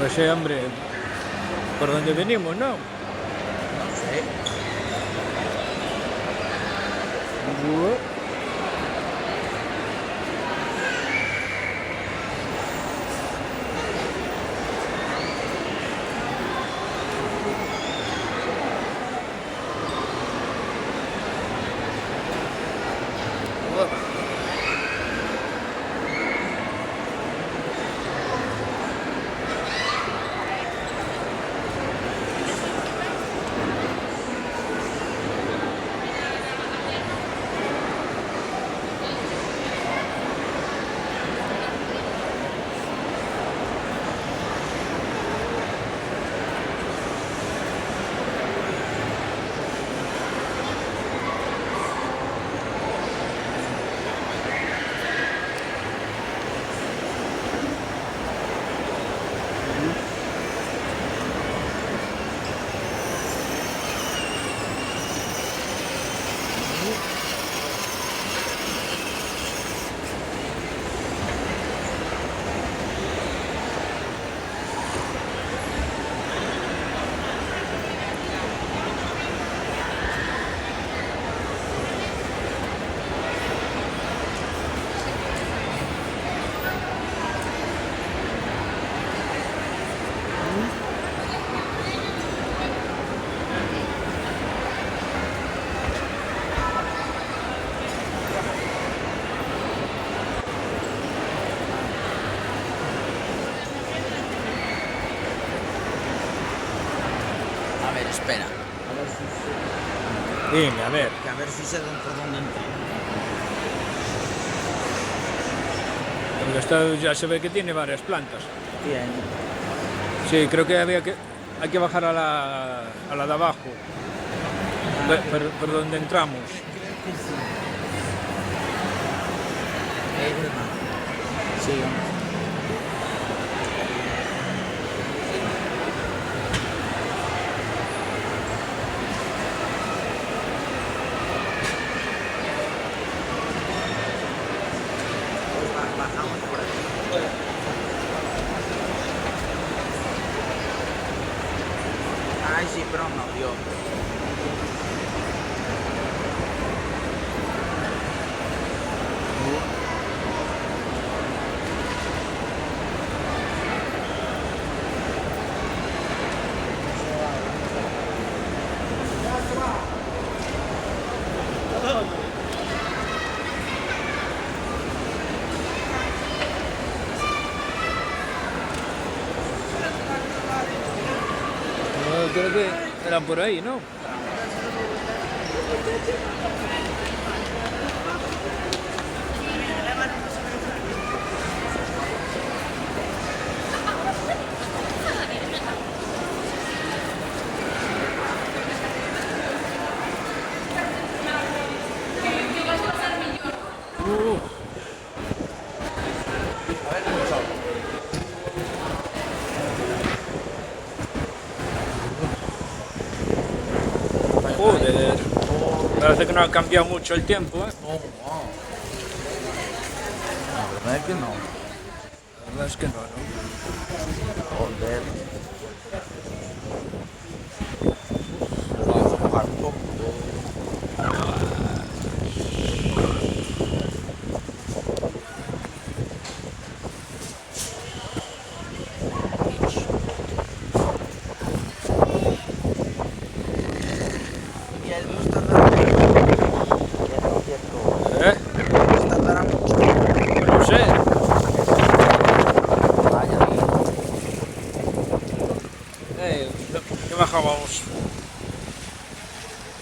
Pues sí, hombre, por donde venimos, ¿no? No sé. Bu- bu- A ver, espera. Dime, a ver. Que a ver si sé por dónde entro. El estado ya se ve que tiene varias plantas. Bien. Sí, creo que hay que bajar a la de abajo, por donde entramos. Creo que sí. Es verdad. Sí, hombre. Pues bajamos por aquí. Ay, sí, pero no, Dios. No, creo que eran por ahí, ¿no? Uh, joder. Parece que no ha cambiado mucho el tiempo, ¿eh? No, no. La verdad es que no. La verdad es que no, ¿no? Joder. Vamos a bajar un poco. Y el bus tardará cierto. ¿Eh? El bus tardará mucho. No sé. Vaya, ¿Qué bajábamos?